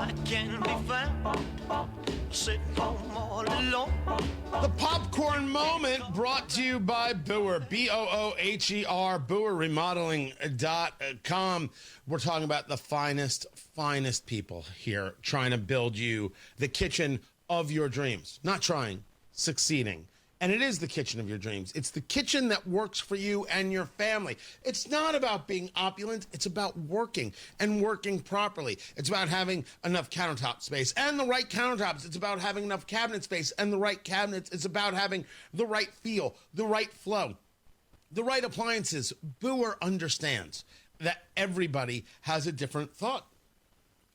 I can be found sitting home all alone. The popcorn moment brought to you by Booher, Booher, BooherRemodeling.com. We're talking about the finest people here trying to build you the kitchen of your dreams. Not trying, succeeding. And it is the kitchen of your dreams. It's the kitchen that works for you and your family. It's not about being opulent. It's about working and working properly. It's about having enough countertop space and the right countertops. It's about having enough cabinet space and the right cabinets. It's about having the right feel, the right flow, the right appliances. Booher understands that everybody has a different thought,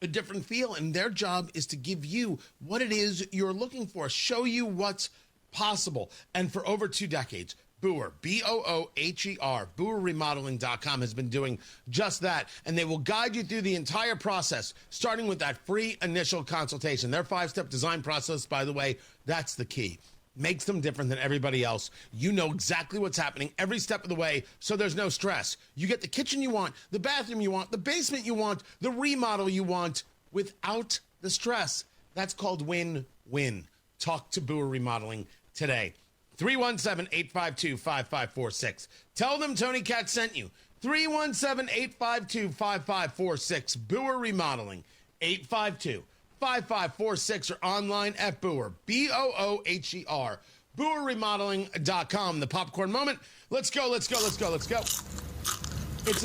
a different feel, and their job is to give you what it is you're looking for, show you what's possible. And for over 2 decades, Booher, Booher, BooherRemodeling.com has been doing just that. And they will guide you through the entire process, starting with that free initial consultation. Their 5-step design process, by the way, that's the key. Makes them different than everybody else. You know exactly what's happening every step of the way, so there's no stress. You get the kitchen you want, the bathroom you want, the basement you want, the remodel you want, without the stress. That's called win-win. Talk to Booher Remodeling today. 317-852-5546. Tell them Tony Katz sent you. 317-852-5546. Booher Remodeling. 852-5546 or online at Booher. Booher. BooherRemodeling.com. The popcorn moment. Let's go. It's a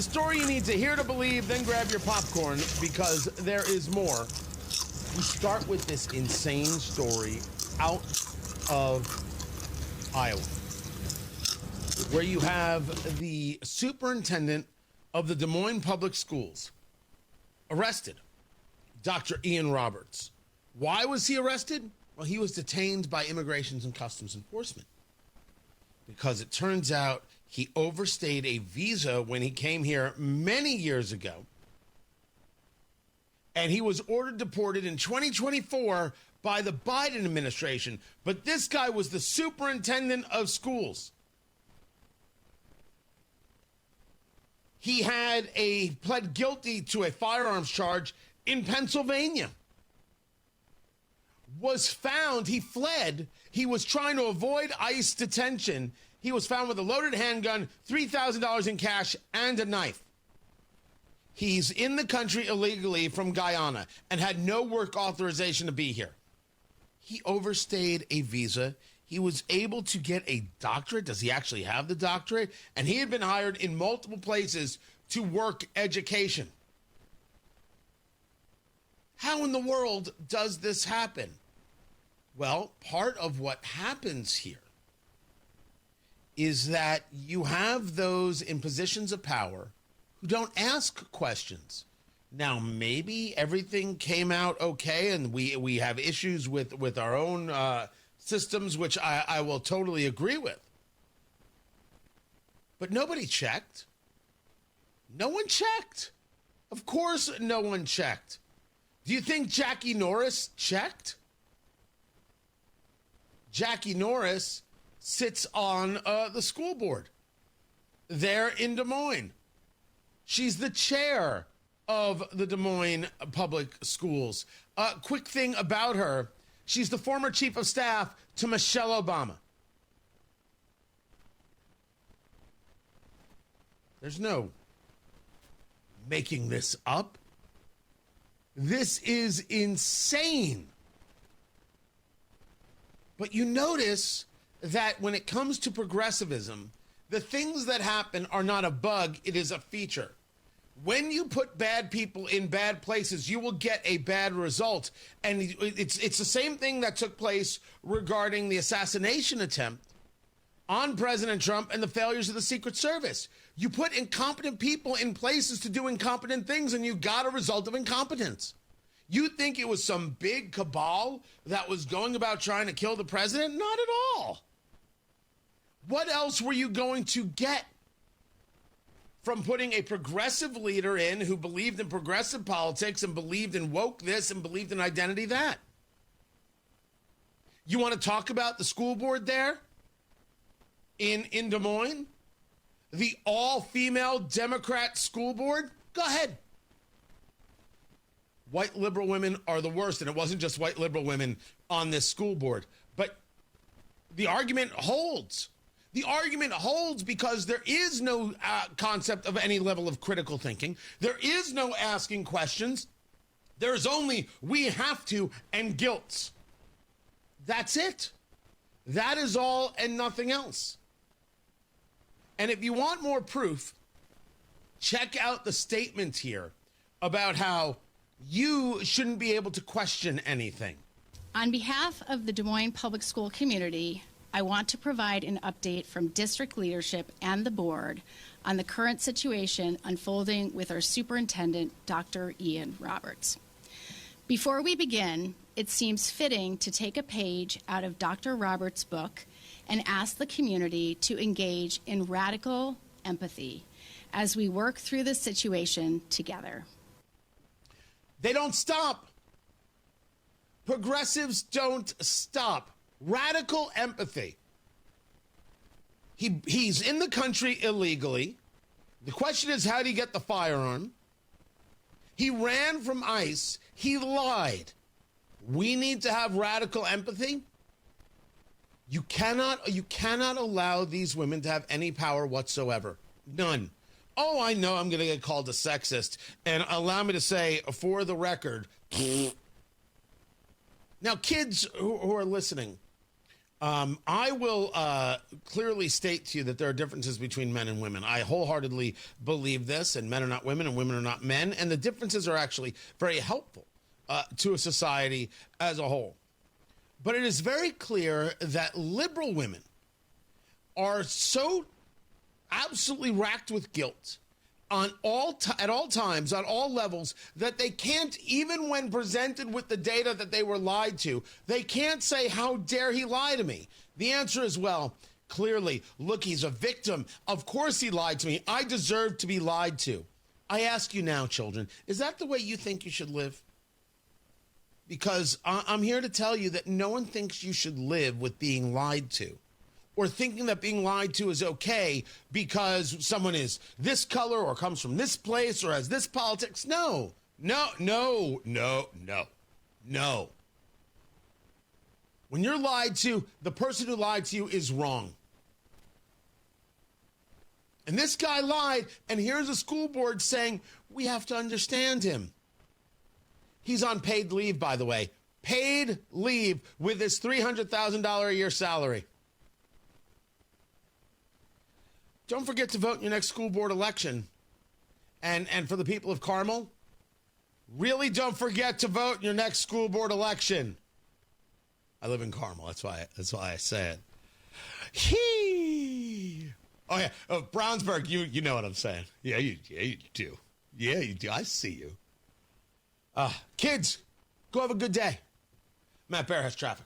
story you need to hear to believe, then grab your popcorn because there is more. We start with this insane story out of Iowa, where you have the superintendent of the Des Moines Public Schools arrested, Dr. Ian Roberts. Why was he arrested? Well, he was detained by Immigration and Customs Enforcement because it turns out he overstayed a visa when he came here many years ago, and he was ordered deported in 2024 by the Biden administration. But this guy was the superintendent of schools. He had pled guilty to a firearms charge in Pennsylvania. Was found, he fled. He was trying to avoid ICE detention. He was found with a loaded handgun, $3,000 in cash, and a knife. He's in the country illegally from Guyana and had no work authorization to be here. He overstayed a visa. He was able to get a doctorate. Does he actually have the doctorate? And he had been hired in multiple places to work education. How in the world does this happen? Well, part of what happens here is that you have those in positions of power who don't ask questions. Now, maybe everything came out okay, and we have issues with our own systems, which I will totally agree with. But nobody checked. No one checked. Of course, no one checked. Do you think Jackie Norris checked? Jackie Norris sits on the school board there in Des Moines. She's the chair of the Des Moines Public Schools. Quick thing about her, she's the former chief of staff to Michelle Obama. There's no making this up. This is insane. But you notice that when it comes to progressivism, the things that happen are not a bug, it is a feature. When you put bad people in bad places, you will get a bad result. And it's the same thing that took place regarding the assassination attempt on President Trump and the failures of the Secret Service. You put incompetent people in places to do incompetent things, and you got a result of incompetence. You think it was some big cabal that was going about trying to kill the president? Not at all. What else were you going to get from putting a progressive leader in who believed in progressive politics and believed in woke this and believed in identity that? You want to talk about the school board there in Des Moines? The all-female Democrat school board? Go ahead. white liberal women are the worst. And it wasn't just white liberal women on this school board. But the argument holds. The argument holds because there is no concept of any level of critical thinking. There is no asking questions. There's only we have to and guilt. That's it. That is all and nothing else. And if you want more proof, check out the statement here about how you shouldn't be able to question anything. On behalf of the Des Moines Public School community, I want to provide an update from district leadership and the board on the current situation unfolding with our superintendent, Dr. Ian Roberts. Before we begin, it seems fitting to take a page out of Dr. Roberts' book and ask the community to engage in radical empathy as we work through this situation together. They don't stop. Progressives don't stop. Radical empathy. He's in the country illegally. The question is, how do you get the firearm? He ran from ICE. He lied. We need to have radical empathy. You cannot allow these women to have any power whatsoever. None. Oh, I know I'm going to get called a sexist. And allow me to say, for the record, now, kids who are listening, I will clearly state to you that there are differences between men and women. I wholeheartedly believe this, and men are not women and women are not men. And the differences are actually very helpful to a society as a whole. But it is very clear that liberal women are so absolutely racked with guilt at all times, on all levels, that they can't, even when presented with the data that they were lied to, they can't say, how dare he lie to me? The answer is, well, clearly, look, he's a victim. Of course he lied to me. I deserve to be lied to. I ask you now, children, is that the way you think you should live? Because I'm here to tell you that no one thinks you should live with being lied to, or thinking that being lied to is okay because someone is this color or comes from this place or has this politics. No. When you're lied to, the person who lied to you is wrong. And this guy lied, and here's a school board saying, we have to understand him. He's on paid leave, by the way. Paid leave with his $300,000 a year salary. Don't forget to vote in your next school board election. And for the people of Carmel, really don't forget to vote in your next school board election. I live in Carmel. That's why I say it. Oh, yeah. Oh, Brownsburg, you know what I'm saying. Yeah, you do. Yeah, you do. I see you. Kids, go have a good day. Matt Bear has traffic.